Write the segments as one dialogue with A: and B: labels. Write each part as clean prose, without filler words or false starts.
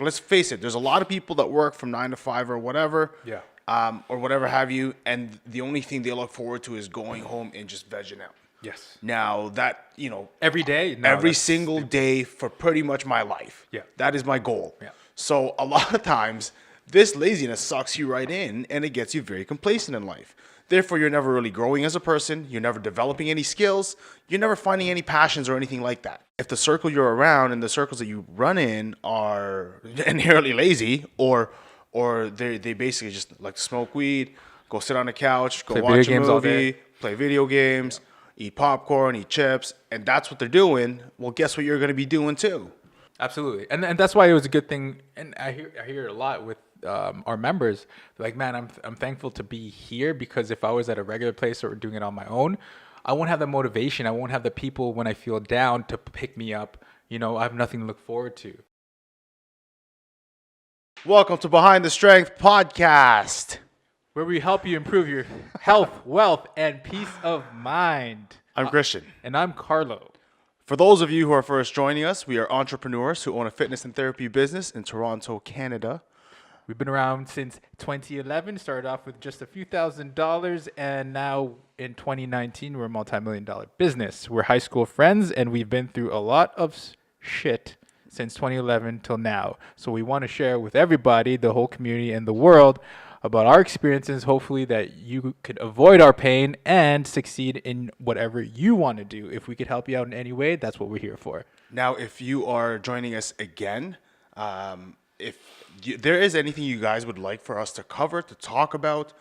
A: Let's face it. There's a lot of people that work from 9 to 5 or whatever.
B: Yeah.
A: Or whatever have you. And the only thing they look forward to is going home and just vegging out.
B: Yes.
A: Now that,
B: Every day? No,
A: every single day for pretty much my life.
B: Yeah.
A: That is my goal.
B: Yeah.
A: So a lot of times this laziness sucks you right in and it gets you very complacent in life. Therefore, you're never really growing as a person. You're never developing any skills. You're never finding any passions or anything like that. If the circle you're around and the circles that you run in are inherently lazy or they basically just like to smoke weed, go sit on the couch, go watch a movie, play video games, eat popcorn, eat chips, and that's what they're doing, well, guess what you're going to be doing too?
B: Absolutely. And that's why it was a good thing. And I hear it a lot with our members. Like, man, I'm thankful to be here, because if I was at a regular place or doing it on my own, I won't have the motivation. I won't have the people when I feel down to pick me up. I have nothing to look forward to.
A: Welcome to Behind the Strength Podcast,
B: where we help you improve your health, wealth, and peace of mind.
A: I'm Christian.
B: And I'm Carlo.
A: For those of you who are first joining us, we are entrepreneurs who own a fitness and therapy business in Toronto, Canada.
B: We've been around since 2011, started off with just a few $1,000s, and now in 2019, we're a multi-million-dollar business. We're high school friends, and we've been through a lot of shit since 2011 till now. So we want to share with everybody, the whole community and the world, about our experiences, hopefully that you could avoid our pain and succeed in whatever you want to do. If we could help you out in any way, that's what we're here for.
A: Now, if you are joining us again, there is anything you guys would like for us to cover, to talk about,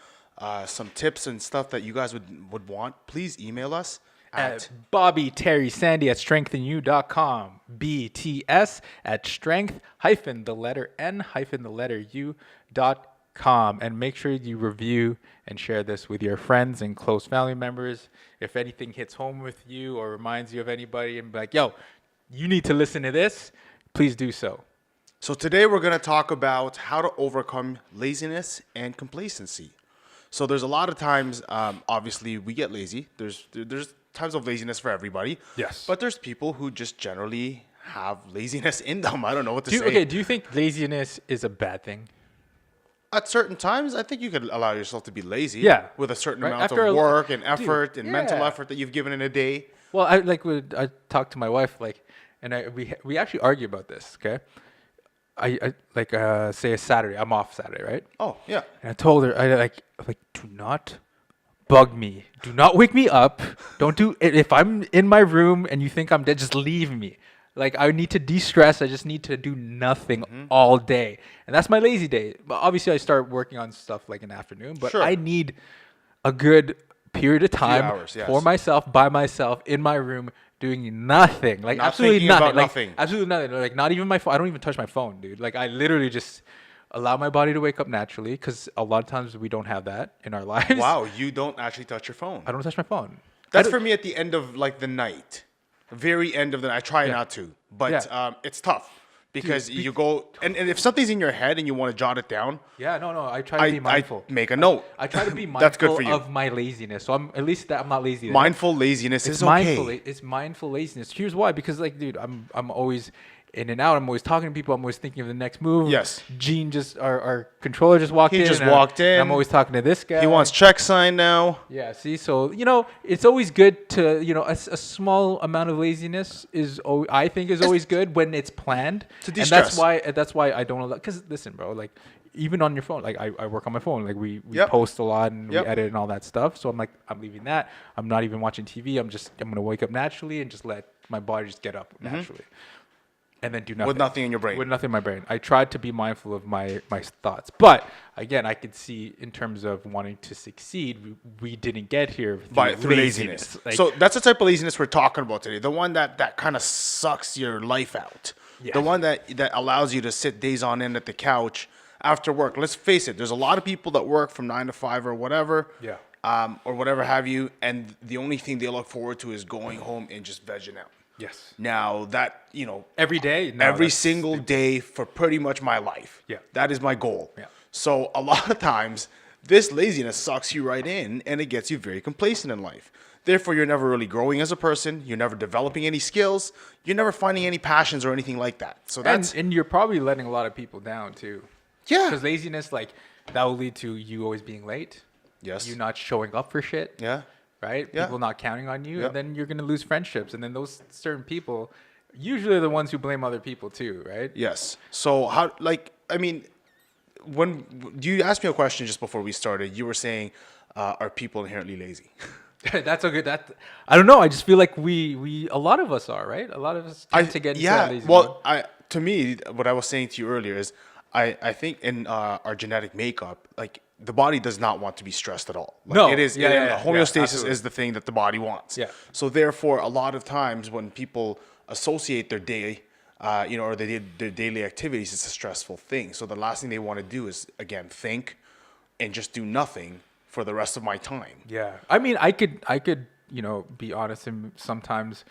A: some tips and stuff that you guys would want, please email us at
B: Bobby, Terry, Sandy at strengthinu.com. BTS at strength the letter N the letter U.com. And make sure you review and share this with your friends and close family members. If anything hits home with you or reminds you of anybody and be like, yo, you need to listen to this, please do so.
A: So today we're going to talk about how to overcome laziness and complacency. So there's a lot of times, obviously, we get lazy. There's times of laziness for everybody.
B: Yes.
A: But there's people who just generally have laziness in them. I don't know what to say.
B: Okay, do you think laziness is a bad thing?
A: At certain times, I think you could allow yourself to be lazy.
B: Yeah.
A: With a certain amount of work and effort and mental effort that you've given in a day.
B: Well, I talked to my wife, and we actually argue about this, okay? I say a Saturday. I'm off Saturday, right?
A: Oh, yeah.
B: And I told her, I do not bug me. Do not wake me up. Don't do it. If I'm in my room and you think I'm dead, just leave me. Like, I need to de-stress. I just need to do nothing all day. And that's my lazy day. But obviously, I start working on stuff like in the afternoon. But
A: sure.
B: I need a good period of time for myself, by myself, in my room, doing nothing. Like, absolutely nothing. Absolutely nothing. Like, not even my phone. I don't even touch my phone, dude. Like, I literally just allow my body to wake up naturally, because a lot of times we don't have that in our lives.
A: Wow, you don't actually touch your phone.
B: I don't touch my phone.
A: That's for me at the end of the night. Very end of the night. I try not to, but it's tough because you go and if something's in your head and you want to jot it down.
B: Yeah, no. I try to be mindful.
A: I make a note.
B: I try to be mindful
A: That's good for you.
B: of my laziness. So I'm not lazy.
A: Mindful laziness is
B: okay. It's mindful laziness. Here's why. Because dude, I'm always in and out. I'm always talking to people. I'm always thinking of the next move.
A: Yes.
B: Gene our controller just walked in.
A: He just walked in.
B: I'm always talking to this guy.
A: He wants check sign now.
B: Yeah. See, so it's always good to a small amount of laziness I think is always good when it's planned.
A: To de-stress.
B: And that's why I don't allow. Because listen, bro, like even on your phone, like I work on my phone. Like we post a lot and we edit and all that stuff. So I'm leaving that. I'm not even watching TV. I'm gonna wake up naturally and just let my body just get up naturally. And then do nothing.
A: With nothing in your brain.
B: With nothing in my brain. I tried to be mindful of my thoughts. But, again, I could see in terms of wanting to succeed, we didn't get here through laziness.
A: So that's the type of laziness we're talking about today. The one that kind of sucks your life out. Yeah. The one that allows you to sit days on end at the couch after work. Let's face it. There's a lot of people that work from 9 to 5 or whatever.
B: Yeah.
A: Or whatever have you. And the only thing they look forward to is going home and just vegging out.
B: Yes.
A: Now that,
B: every day? No,
A: every single day for pretty much my life.
B: Yeah.
A: That is my goal.
B: Yeah.
A: So a lot of times this laziness sucks you right in and it gets you very complacent in life. Therefore, you're never really growing as a person. You're never developing any skills. You're never finding any passions or anything like that. So that's
B: And you're probably letting a lot of people down too.
A: yeah.
B: Because laziness, like, that will lead to you always being late.
A: Yes.
B: You not showing up for shit.
A: Yeah.
B: Right?
A: Yeah.
B: People not counting on you.
A: Yeah.
B: And then you're going to lose friendships. And then those certain people, usually are the ones who blame other people too, right?
A: Yes. So how? Like, I mean, when you asked me a question just before we started, you were saying, "Are people inherently lazy?"
B: That's a good. I don't know. I just feel like we a lot of us are, right. A lot of us tend to get into that lazy mode.
A: To me, what I was saying to you earlier is, I think in our genetic makeup, like the body does not want to be stressed at all. Like,
B: No.
A: it is.
B: Yeah,
A: homeostasis
B: absolutely.
A: is the thing that the body wants.
B: Yeah.
A: So therefore, a lot of times when people associate their day, or their daily activities, it's a stressful thing. So the last thing they want to do is again think, and just do nothing for the rest of my time.
B: Yeah, I mean, I could, be honest, and sometimes,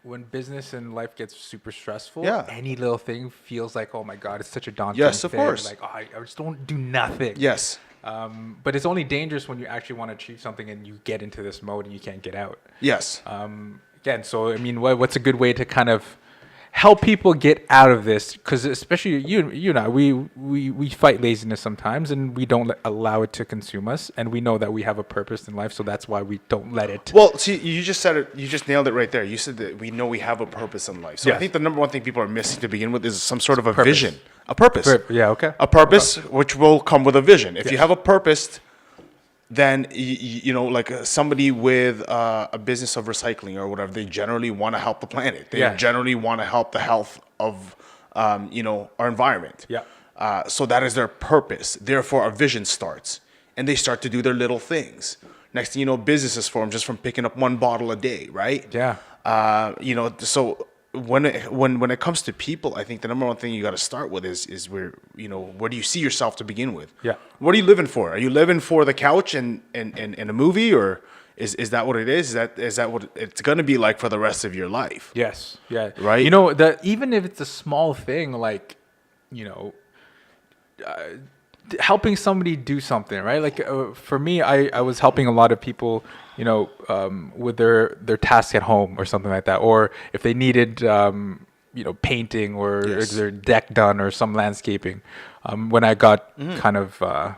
B: when business and life gets super stressful,
A: Yeah.
B: any little thing feels like, oh my god, it's such a daunting
A: Yes, of
B: thing.
A: course.
B: Like, oh, I just don't do nothing.
A: Yes.
B: But it's only dangerous when you actually want to achieve something and you get into this mode and you can't get out.
A: Yes.
B: Again, so I mean, what's a good way to kind of help people get out of this? Because especially you and I, we fight laziness sometimes, and we don't allow it to consume us, and we know that we have a purpose in life, so that's why we don't let it.
A: Well, see, you just said it. You just nailed it right there. You said that we know we have a purpose in life. So I
B: Yes.
A: think the number one thing people are missing to begin with is some sort of a
B: Purpose.
A: vision, a purpose.
B: Yeah, okay.
A: A purpose, which will come with a vision. If you
B: Yes.
A: have a purpose, then like somebody with a business of recycling or whatever, they generally want to help the planet. They
B: Yeah.
A: generally want to help the health of our environment.
B: Yeah.
A: So that is their purpose. Therefore, a vision starts, and they start to do their little things. Next thing you know, businesses form just from picking up one bottle a day, right?
B: Yeah.
A: So when it comes to people, I think the number one thing you got to start with is where do you see yourself to begin with?
B: Yeah.
A: What are you living for? Are you living for the couch and a movie, or is that what it is? Is that what it's going to be like for the rest of your life?
B: Yes. Yeah.
A: Right?
B: Even if it's a small thing, like, helping somebody do something, right? Like for me, I was helping a lot of people, with their tasks at home or something like that, or if they needed, painting or
A: Yes.
B: their deck done or some landscaping. When I got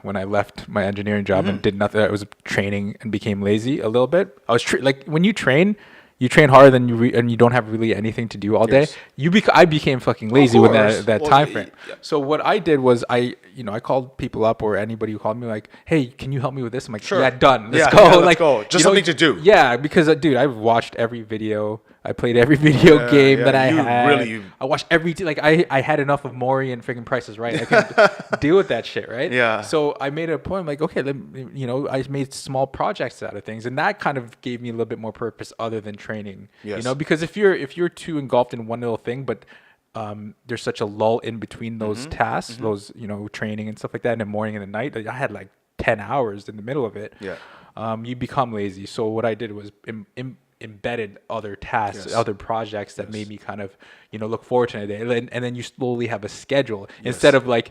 B: when I left my engineering job and did nothing, I was training and became lazy a little bit. I was like when you train hard and you don't have really anything to do all day.
A: Yes.
B: I became fucking lazy with
A: course.
B: that
A: Well,
B: time frame. So what I did was I called people up, or anybody who called me, like, hey, can you help me with this? I'm like,
A: Sure.
B: yeah, done. Let's
A: Yeah,
B: go.
A: yeah, let's
B: like,
A: go. Just something to do.
B: Yeah, because dude, I've watched every video. I played every video game that I had. I watched I had enough of Maury and freaking Price is Right. I could deal with that shit, right?
A: Yeah.
B: So I made a point. I'm like, okay, I made small projects out of things, and that kind of gave me a little bit more purpose other than training.
A: Yes.
B: Because if you're too engulfed in one little thing, but there's such a lull in between those tasks, those training and stuff like that in the morning and the night. I had like 10 hours in the middle of it.
A: Yeah.
B: You become lazy. So what I did was embedded other tasks,
A: Yes.
B: other projects that made me kind of look forward to the day, and then you slowly have a schedule instead of like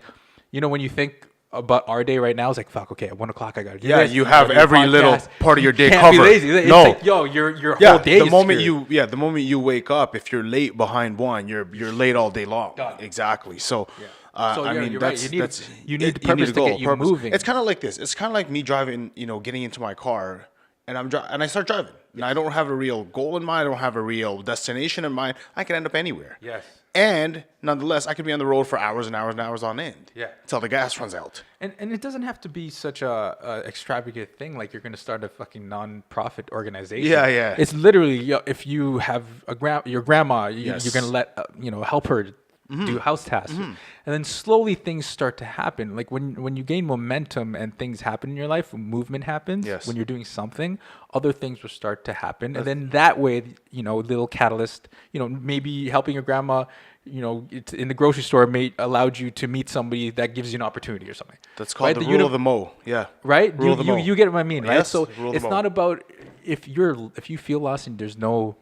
B: when you think about our day right now, it's like, fuck, okay, at 1 o'clock I gotta do this.
A: You have every little part of your day
B: Can't
A: covered.
B: be lazy. It's
A: No.
B: like, yo, your whole day.
A: The
B: is
A: moment
B: screwed.
A: the moment you wake up, if you're late behind one, you're late all day long.
B: Done.
A: Exactly. So,
B: So,
A: I
B: yeah,
A: mean,
B: you're right.
A: that's
B: You need purpose to get you moving.
A: It's kind of like this. It's kind of like me driving. Getting into my car, and and I start driving, and I don't have a real goal in mind. I don't have a real destination in mind. I can end up anywhere.
B: Yes.
A: And nonetheless, I could be on the road for hours and hours and hours on end.
B: Yeah.
A: Until the gas runs out.
B: And it doesn't have to be such a extravagant thing, like you're going to start a fucking non-profit organization.
A: Yeah, yeah.
B: It's literally, if you have your grandma,
A: Yes.
B: you're going to let help her do house tasks, and then slowly things start to happen. Like when you gain momentum and things happen in your life, movement happens.
A: Yes.
B: When you're doing something, other things will start to happen, and then that way, little catalyst. Maybe helping your grandma. It's in the grocery store allowed you to meet somebody that gives you an opportunity or something.
A: That's called the rule of the Mo. Yeah.
B: Right?
A: Rule of the Mo.
B: You get what I mean, right?
A: Yes,
B: So
A: rule of the
B: it's
A: Mo.
B: not about if you feel lost and there's no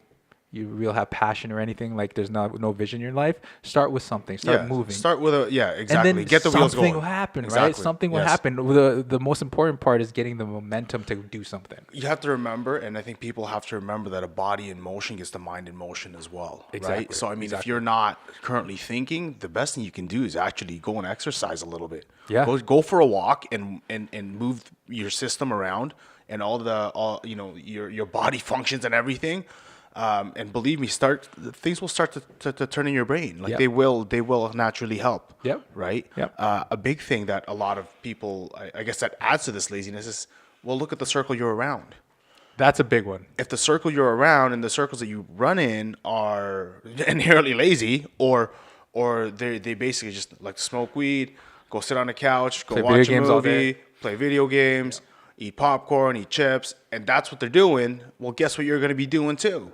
B: you really have passion or anything, like there's no vision in your life, start with something. Start moving.
A: Start with exactly.
B: And then
A: Get the wheels going.
B: something will happen, right? Something will happen. The most important part is getting the momentum to do something.
A: You have to remember, and I think people have to remember that a body in motion gets the mind in motion as well, right? So I mean, if you're not currently thinking, the best thing you can do is actually go and exercise a little bit.
B: Yeah.
A: Go for a walk and move your system around and all your body functions and everything. And believe me, things will start to turn in your brain. Like they will naturally help.
B: Yep.
A: Right.
B: Yep.
A: A big thing that a lot of people, I guess, that adds to this laziness is, well, look at the circle you're around.
B: That's a big one.
A: If the circle you're around and the circles that you run in are inherently lazy, or they basically just like to smoke weed, go sit on the couch, go watch a movie, play video games, eat popcorn, eat chips, and that's what they're doing, well, guess what you're going to be doing too.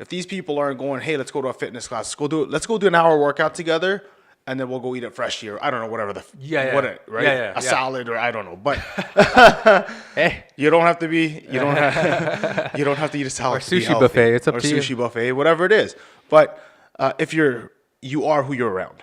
A: If these people aren't going, hey, let's go to a fitness class, let's go do an hour workout together, and then well go eat at Freshie or I don't know, whatever a salad or I don't know, but
B: hey,
A: you don't have to eat a salad
B: or sushi buffet. It's up to you.
A: Or sushi buffet, whatever it is. But if you are who you're around.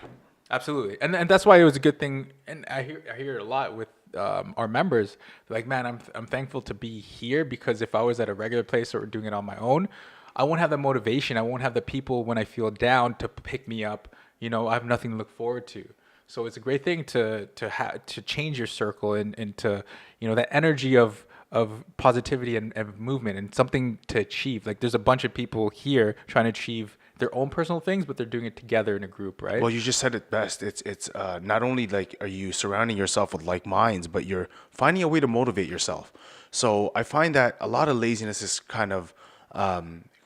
B: Absolutely, and that's why it was a good thing. And I hear it a lot with our members. Like, man, I'm thankful to be here, because if I was at a regular place or doing it on my own, I won't have the motivation. I won't have the people when I feel down to pick me up. You know, I have nothing to look forward to. So it's a great thing to change your circle and to, you know, that energy of positivity and movement and something to achieve. Like, there's a bunch of people here trying to achieve their own personal things, but they're doing it together in a group, right?
A: Well, you just said it best. It's not only like are you surrounding yourself with like minds, but you're finding a way to motivate yourself. So I find that a lot of laziness is kind of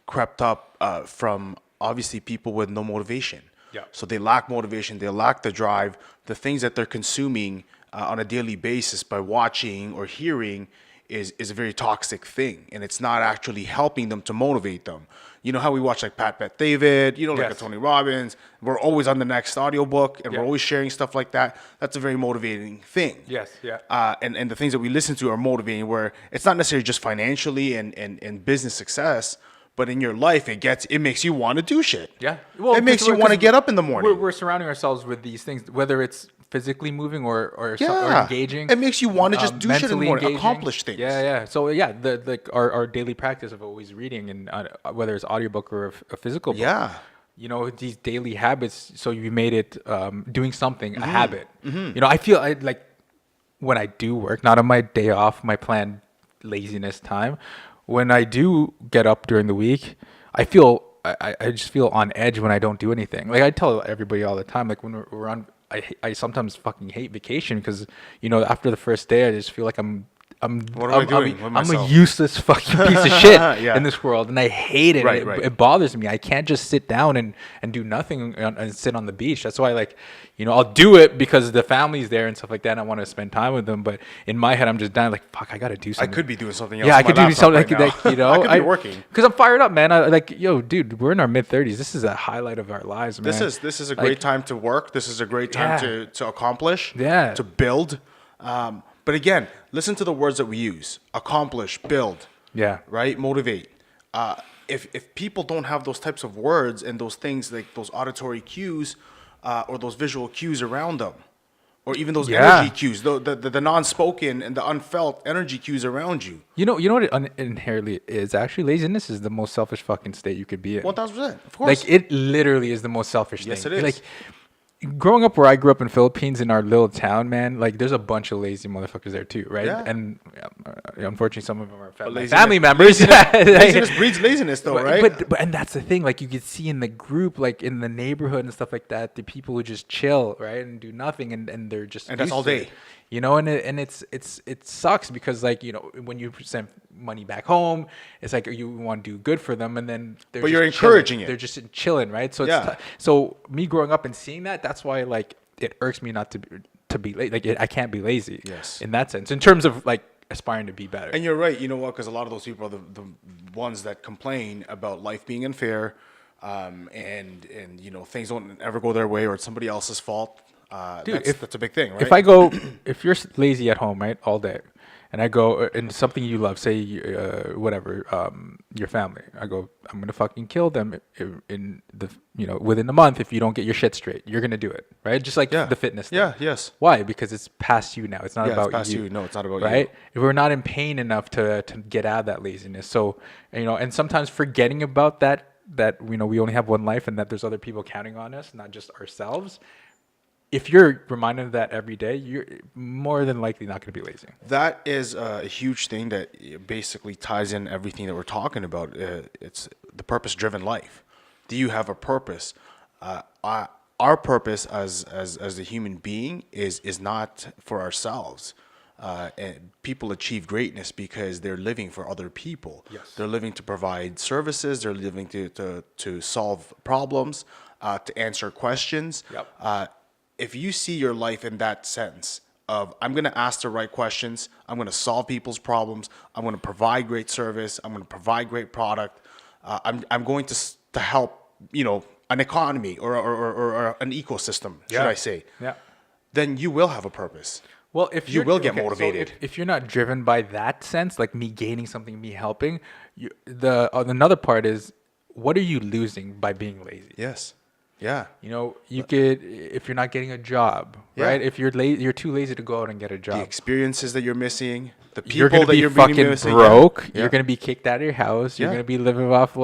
A: crept up from obviously people with no motivation.
B: Yeah.
A: So they lack motivation, they lack the drive, the things that they're consuming on a daily basis by watching or hearing is a very toxic thing, and it's not actually helping them to motivate them. You know how we watch like Pat Bet David, you know, like a Tony Robbins, we're always on the next audiobook and we're always sharing stuff like that. That's a very motivating thing.
B: Yes, yeah.
A: And the things that we listen to are motivating, where it's not necessarily just financially and business success, but in your life, it makes you want to do shit.
B: Yeah.
A: Well, it makes you want to get up in the morning.
B: We're surrounding ourselves with these things, whether it's physically moving or engaging.
A: It makes you want to just do shit in the morning, accomplish things.
B: Yeah. So our daily practice of always reading, and whether it's audiobook or a physical book.
A: Yeah.
B: You know, these daily habits. So you made it doing something a habit. Mm-hmm. You know, I feel like when I do work, not on my day off, my planned laziness time. When I do get up during the week, I just feel on edge when I don't do anything. Like I tell everybody all the time, like when we're on, I sometimes fucking hate vacation because, you know, after the first day, I just feel like I'm a useless fucking piece of shit in this world, and I hate it.
A: Right.
B: It bothers me. I can't just sit down and do nothing and sit on the beach. That's why, like, you know, I'll do it because the family's there and stuff like that, and I want to spend time with them. But in my head, I'm just dying, like, fuck, I got to do something.
A: I could be doing something else.
B: Yeah, I could do something like you know,
A: I could be working.
B: Because I'm fired up, man. Yo, dude, we're in our mid-30s. This is a highlight of our lives, man.
A: This is a great time to work. This is a great time to accomplish.
B: Yeah.
A: To build. But again, listen to the words that we use: accomplish, build.
B: Yeah.
A: Right. Motivate. If people don't have those types of words and those things like those auditory cues, or those visual cues around them, or even those energy cues, the non-spoken and the unfelt energy cues around you.
B: You know what it inherently is? Actually, laziness is the most selfish fucking state you could be in.
A: 1000%, of course.
B: Like, it literally is the most selfish thing.
A: Yes, it is.
B: Like, growing up where I grew up in Philippines in our little town, man, like there's a bunch of lazy motherfuckers there too, right?
A: Yeah.
B: And unfortunately, some of them are
A: Laziness-
B: family members.
A: Laziness breeds laziness, though, right?
B: But and that's the thing. Like, you could see in the group, like in the neighborhood and stuff like that, the people who just chill, right, and do nothing, and they're just
A: And that's all day.
B: You know, and it sucks because, like, you know, when you send money back home, it's like you want to do good for them, and then
A: but you're encouraging it.
B: They're just chilling, right? So
A: Yeah.
B: So me growing up and seeing that, that's why, like, it irks me not to be like I can't be lazy.
A: Yes.
B: In that sense, in terms of like aspiring to be better.
A: And you're right. You know what? Because a lot of those people are the ones that complain about life being unfair, and you know, things don't ever go their way, or it's somebody else's fault.
B: Dude,
A: that's a big thing, right?
B: If you're lazy at home, right, all day, and I go and something you love, say whatever, your family. I go, I'm gonna fucking kill them in the within a month if you don't get your shit straight. You're gonna do it, right? Just like the fitness thing.
A: Yeah, yes.
B: Why? Because it's past you now. It's not about
A: it's past
B: you.
A: you. No, it's not about you.
B: Right? If we're not in pain enough to get out of that laziness. So, and sometimes forgetting about that we only have one life and that there's other people counting on us, not just ourselves. If you're reminded of that every day, you're more than likely not going to be lazy.
A: That is a huge thing that basically ties in everything that we're talking about. It's the purpose-driven life. Do you have a purpose? Our purpose as a human being is not for ourselves. And people achieve greatness because they're living for other people.
B: Yes.
A: They're living to provide services. They're living to solve problems, to answer questions.
B: Yep.
A: If you see your life in that sense of I'm going to ask the right questions, I'm going to solve people's problems, I'm going to provide great service, I'm going to provide great product, I'm going to help an economy or an ecosystem, should I say?
B: Yeah.
A: Then you will have a purpose.
B: Well, if
A: you will get motivated.
B: So if you're not driven by that sense, like me gaining something, me helping, another part is, what are you losing by being lazy?
A: Yes. Yeah.
B: You could, if you're not getting a job, right? If you're you're too lazy to go out and get a job.
A: The experiences that you're missing, the
B: You're
A: people
B: gonna
A: that
B: be
A: you're
B: fucking
A: missing.
B: broke.
A: Yeah.
B: You're gonna be kicked out of your house. You're
A: Yeah.
B: gonna be living off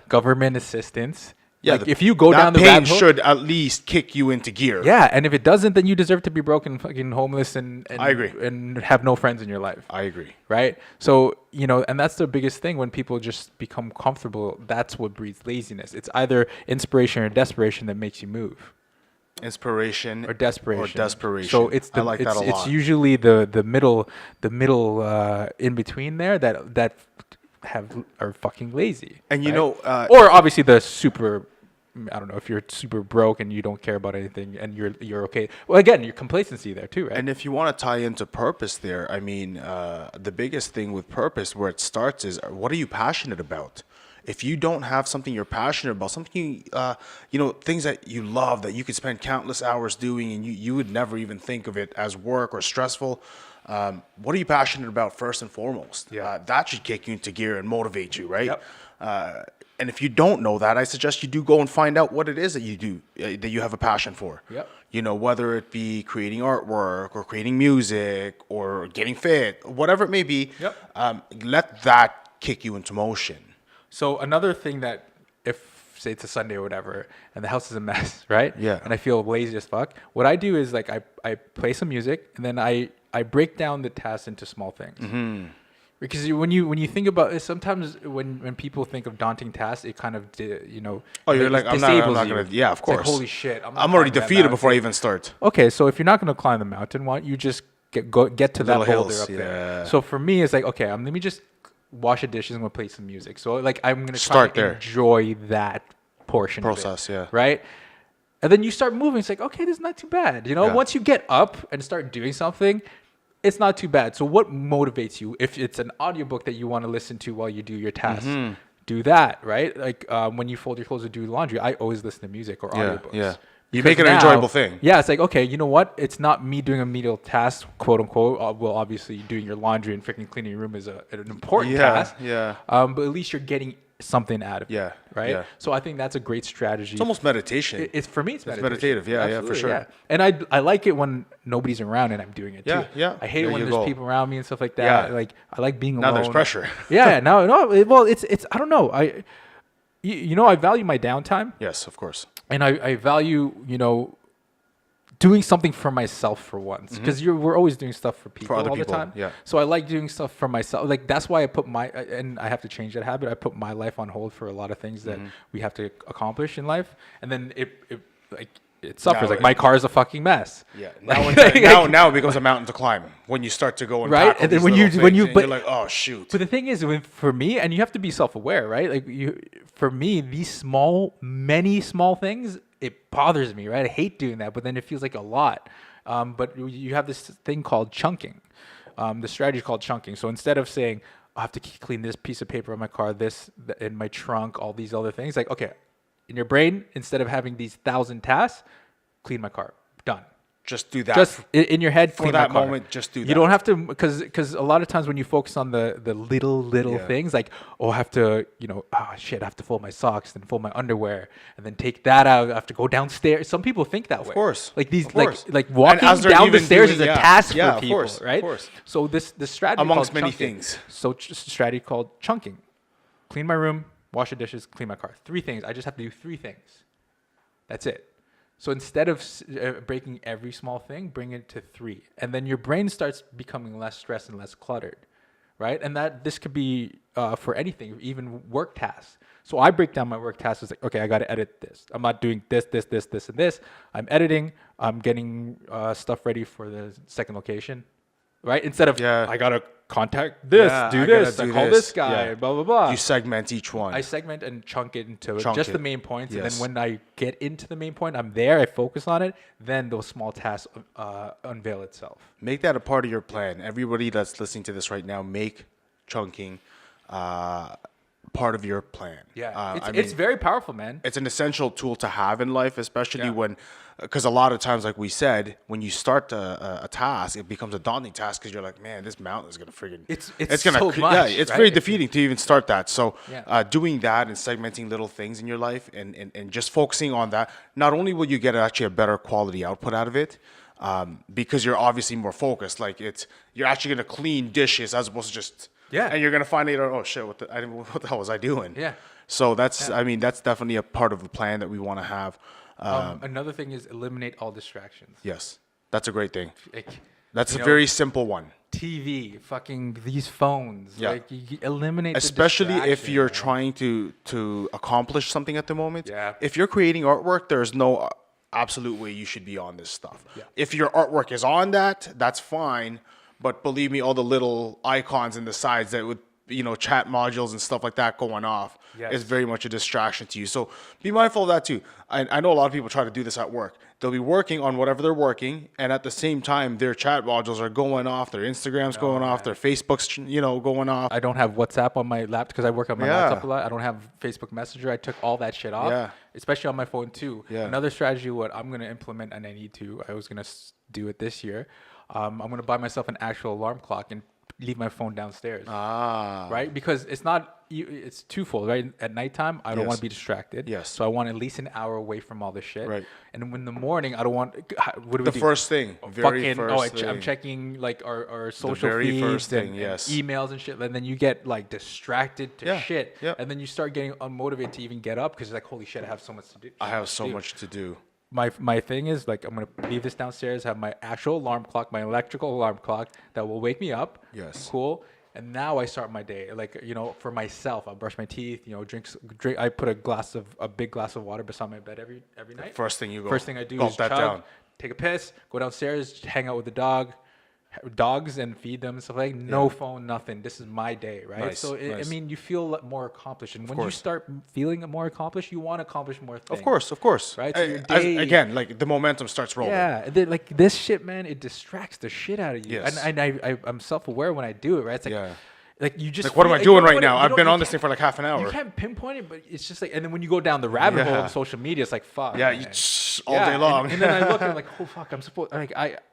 B: government assistance.
A: Yeah,
B: like if you go down the
A: pain
B: rabbit hole,
A: should at least kick you into gear.
B: yeah, and if it doesn't, then you deserve to be broken, fucking homeless, and
A: I agree.
B: and have no friends in your life.
A: I agree.
B: Right? So, and that's the biggest thing when people just become comfortable. That's what breeds laziness. It's either inspiration or desperation that makes you move.
A: Inspiration
B: Or desperation. So
A: I like that a lot.
B: It's usually the middle in between there that are fucking lazy.
A: And
B: right? Or obviously the super, I don't know, if you're super broke and you don't care about anything and you're okay. Well, again, your complacency there too, right?
A: And if you want to tie into purpose there, I mean, the biggest thing with purpose, where it starts, is what are you passionate about? If you don't have something you're passionate about, something things that you love that you could spend countless hours doing, and you would never even think of it as work or stressful. What are you passionate about first and foremost?
B: Yeah.
A: That should kick you into gear and motivate you, right?
B: Yep.
A: And if you don't know that, I suggest you do go and find out what it is that you do, that you have a passion for.
B: Yep.
A: Whether it be creating artwork or creating music or getting fit, whatever it may be.
B: Yep.
A: Let that kick you into motion.
B: So another thing that, if say it's a Sunday or whatever, and the house is a mess, right?
A: Yeah.
B: And I feel lazy as fuck. What I do is I play some music, and then I break down the tasks into small things. Mm-hmm. Because when you think about it, sometimes when people think of daunting tasks, it kind of
A: Oh, you're like, I'm not gonna. Yeah, of
B: It's
A: course.
B: like, holy shit!
A: I'm already defeated before I even start.
B: Okay, so if you're not gonna climb the mountain, why don't you just get to that
A: Little
B: boulder
A: hills,
B: up there?
A: yeah.
B: So for me, it's like, okay, let me just wash the dishes. I'm gonna play some music. So like I'm gonna
A: Start
B: try to
A: there.
B: enjoy that portion
A: Process,
B: of it,
A: yeah.
B: right? And then you start moving. It's like, okay, this is not too bad.
A: Yeah.
B: Once you get up and start doing something, it's not too bad. So what motivates you? If it's an audiobook that you want to listen to while you do your tasks, do that, right? Like when you fold your clothes or do laundry, I always listen to music or audiobooks.
A: Yeah. You
B: Because
A: make it an
B: now-
A: enjoyable thing.
B: Yeah, it's like, okay, you know what? It's not me doing a menial task, quote unquote. Well, obviously doing your laundry and freaking cleaning your room is an important task.
A: Yeah.
B: But at least you're getting something out of it.
A: Yeah,
B: Right?
A: yeah.
B: So I think that's a great strategy.
A: It's almost meditation.
B: It's for me. It's meditation.
A: meditative, yeah, for
B: Absolutely,
A: sure.
B: Yeah. And I like it when nobody's around and I'm doing it
A: Yeah,
B: too.
A: yeah.
B: I hate it
A: There
B: when
A: you
B: there's
A: go.
B: people around me and stuff like that.
A: Yeah.
B: Like I like being
A: Now
B: alone.
A: there's pressure.
B: Yeah. No. Well, it's I don't know. I value my downtime,
A: Yes, of course.
B: and I value doing something for myself for once, because we're always doing stuff for people
A: other
B: all
A: people,
B: the time.
A: yeah.
B: So I like doing stuff for myself. Like that's why I put and I have to change that habit. I put my life on hold for a lot of things that we have to accomplish in life, and then it suffers.
A: Now
B: Like my car is a fucking mess.
A: Yeah. Now it becomes a mountain to climb when you start to go and
B: Right?
A: tackle
B: And then
A: these
B: when you-
A: little
B: when
A: things,
B: you-
A: and
B: but-
A: you're like, oh shoot.
B: But the thing is, for me, and you have to be self-aware, right? Like for me, these many small things, it bothers me, right? I hate doing that, but then it feels like a lot. But you have this thing called chunking. The strategy is called chunking. So instead of saying, I have to clean this piece of paper on my car, in my trunk, all these other things, like, okay, in your brain, instead of having these 1,000 tasks, clean my car, done.
A: just do that.
B: Just in your head,
A: for
B: clean
A: that
B: my car.
A: moment, just do that.
B: You don't have to, because a lot of times when you focus on the little
A: Yeah.
B: things, like, oh, I have to, oh shit, I have to fold my socks, then fold my underwear, and then take that out. I have to go downstairs. Some people think that way. Of
A: course.
B: Like these,
A: Of course.
B: like
A: And
B: walking
A: as they're
B: down the
A: even
B: stairs
A: doing-
B: is a
A: yeah.
B: task
A: Yeah,
B: for
A: of
B: people,
A: course, of
B: right?
A: course.
B: So this strategy
A: Amongst
B: called
A: many
B: chunking.
A: things.
B: So strategy called chunking: clean my room, wash the dishes, clean my car. 3 things. I just have to do 3 things. That's it. So instead of breaking every small thing, bring it to 3. And then your brain starts becoming less stressed and less cluttered, right? And this could be for anything, even work tasks. So I break down my work tasks as like, okay, I got to edit this. I'm not doing this, and this. I'm editing. I'm getting stuff ready for the second location, right? Instead of, I got to contact this, do this, I call this guy, blah, blah, blah.
A: You segment each one.
B: I segment and chunk it into
A: Chunk
B: just
A: it.
B: the main points.
A: Yes.
B: And then when I get into the main point, I'm there, I focus on it. Then those small tasks unveil itself.
A: Make that a part of your plan. Everybody that's listening to this right now, make chunking part of your plan.
B: Yeah. It's very powerful, man.
A: It's an essential tool to have in life, especially when, because a lot of times, like we said, when you start a task, it becomes a daunting task because you're like, man, this mountain is gonna friggin'
B: It's
A: gonna
B: so much,
A: yeah, it's
B: right?
A: very defeating to even start that. So
B: Yeah.
A: doing that and segmenting little things in your life and just focusing on that, not only will you get actually a better quality output out of it, because you're obviously more focused. Like you're actually gonna clean dishes as opposed to just and you're gonna find later, oh shit, what the hell was I doing?
B: Yeah.
A: So that's I mean that's definitely a part of the plan that we want to have.
B: Another thing is eliminate all distractions.
A: Yes, that's a great thing.
B: Like,
A: That's a very simple one.
B: TV, fucking these phones.
A: Yeah.
B: Like you eliminate
A: Especially
B: the
A: if you're
B: distraction,
A: trying to accomplish something at the moment.
B: Yeah.
A: If you're creating artwork, there's no absolute way you should be on this stuff.
B: Yeah.
A: If your artwork is on that, that's fine. But believe me, all the little icons in the sides that would, chat modules and stuff like that going off is very much a distraction to you. So be mindful of that too. I know a lot of people try to do this at work. They'll be working on whatever they're working, and at the same time, their chat modules are going off, their Instagram's going off, their Facebook's, going off.
B: I don't have WhatsApp on my laptop because I work on my
A: Yeah.
B: laptop a lot. I don't have Facebook Messenger. I took all that shit off,
A: Yeah.
B: especially on my phone too.
A: Yeah.
B: Another strategy, what I'm going to implement, and I was going to do it this year. I'm going to buy myself an actual alarm clock and leave my phone downstairs. Right? Because it's twofold, right? At nighttime, I don't want to be distracted.
A: Yes.
B: So I want at least an hour away from all this shit.
A: Right.
B: And in the morning, I don't want, what do we
A: The
B: do?
A: first thing, very first
B: I'm
A: thing.
B: checking like our social
A: very
B: feeds
A: first thing,
B: and
A: yes.
B: emails and shit, and then you get like distracted to shit,
A: yeah.
B: and then you start getting unmotivated to even get up because you're like, holy shit, I have so much to do.
A: I have so much to do.
B: My thing is like I'm gonna leave this downstairs, have my actual alarm clock, my electrical alarm clock that will wake me up.
A: Yes.
B: Cool. And now I start my day like for myself. I brush my teeth. Drink. I put a big glass of water beside my bed every night.
A: First thing you go.
B: First thing I do
A: gulp
B: is
A: that
B: chug,
A: down.
B: take a piss, go downstairs, hang out with the dogs and feed them and stuff like that. No phone, nothing. This is my day, right?
A: Nice,
B: So
A: nice.
B: I mean, you feel more accomplished, and when you start feeling more accomplished, you want to accomplish more things.
A: Of course.
B: Right? So your day,
A: Again, like the momentum starts rolling.
B: yeah, like this shit, man, it distracts the shit out of you.
A: Yes.
B: And I'm self-aware when I do it, right? It's like, like you just
A: Like, what am
B: feel-
A: I doing
B: you
A: right now?
B: you
A: I've
B: don't-
A: been
B: you
A: on this
B: can't-
A: thing for like half an hour.
B: You can't pinpoint it, but it's just like, and then when you go down the rabbit hole
A: Yeah.
B: of social media, it's like, fuck.
A: Yeah,
B: man.
A: all day long.
B: And then I look and I'm like, oh fuck, I'm supposed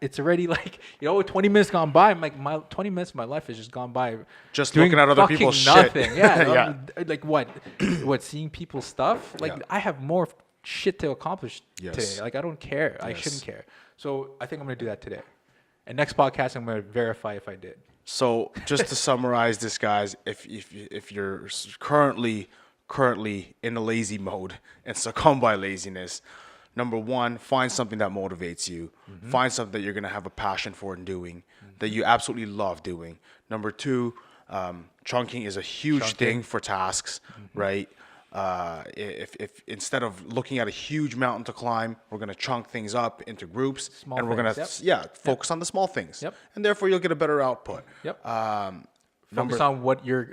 B: it's already like 20 minutes gone by. I'm like, my 20 minutes of my life has just gone by
A: Just
B: doing
A: looking at other
B: fucking
A: people's shit.
B: nothing. Yeah,
A: Yeah.
B: like what seeing people's stuff. Like I have more shit to accomplish today. Like I don't care. I shouldn't care. So I think I'm gonna do that today. And next podcast, I'm gonna verify if I did.
A: So just to summarize this, guys, if you're currently in a lazy mode and succumb by laziness, number one, find something that motivates you. Find something that you're gonna have a passion for in doing, that you absolutely love doing. Number two, chunking is a huge thing for tasks, right? If instead of looking at a huge mountain to climb, we're gonna chunk things up into groups,
B: Small
A: and we're gonna
B: things,
A: focus on the small things,
B: Yep.
A: and therefore you'll get a better output.
B: Yep. Focus on what you're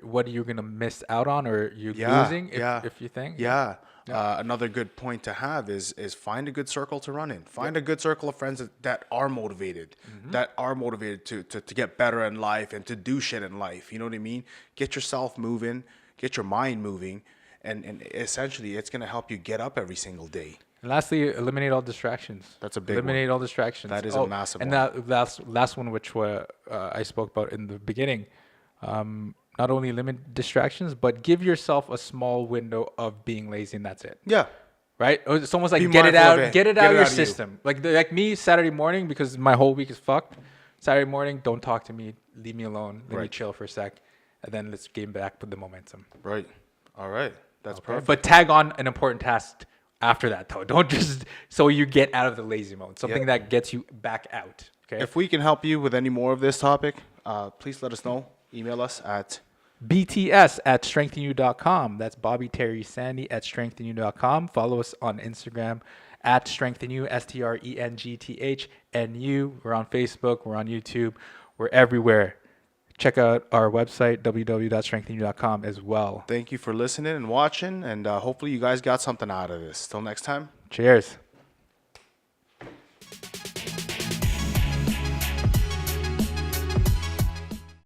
B: gonna miss out on or you're losing if you think.
A: Yeah. Another good point to have is find a good circle to run in. Find a good circle of friends that are motivated, to get better in life and to do shit in life. You know what I mean? Get yourself moving, get your mind moving, and essentially it's gonna help you get up every single day.
B: And lastly, eliminate all distractions.
A: That's a big
B: eliminate all distractions.
A: That is a massive
B: and
A: one.
B: And that last one, which I spoke about in the beginning, not only limit distractions, but give yourself a small window of being lazy, and that's it.
A: Yeah.
B: Right? It's almost like
A: Be
B: get it
A: mindful of
B: out,
A: it.
B: get it
A: Get
B: out
A: it
B: of your
A: out of you.
B: system. Like me, Saturday morning, because my whole week is fucked. Saturday morning, don't talk to me, leave me alone, let me
A: Right.
B: chill for a sec, and then let's gain back with the momentum.
A: Right. All right. That's
B: Okay?
A: perfect.
B: But tag on an important task after that, though. Don't just so you get out of the lazy mode. Something
A: Yep.
B: that gets you back out. Okay.
A: If we can help you with any more of this topic, please let us know. Email us at
B: BTS@strengthenyou.com. That's Bobby Terry Sandy at strengthenyou.com. Follow us on Instagram at strengthenyou, STRENGTHNU. We're on Facebook. We're on YouTube. We're everywhere. Check out our website, www.strengthenyou.com as well.
A: thank you for listening and watching, and hopefully you guys got something out of this. Till next time.
B: Cheers.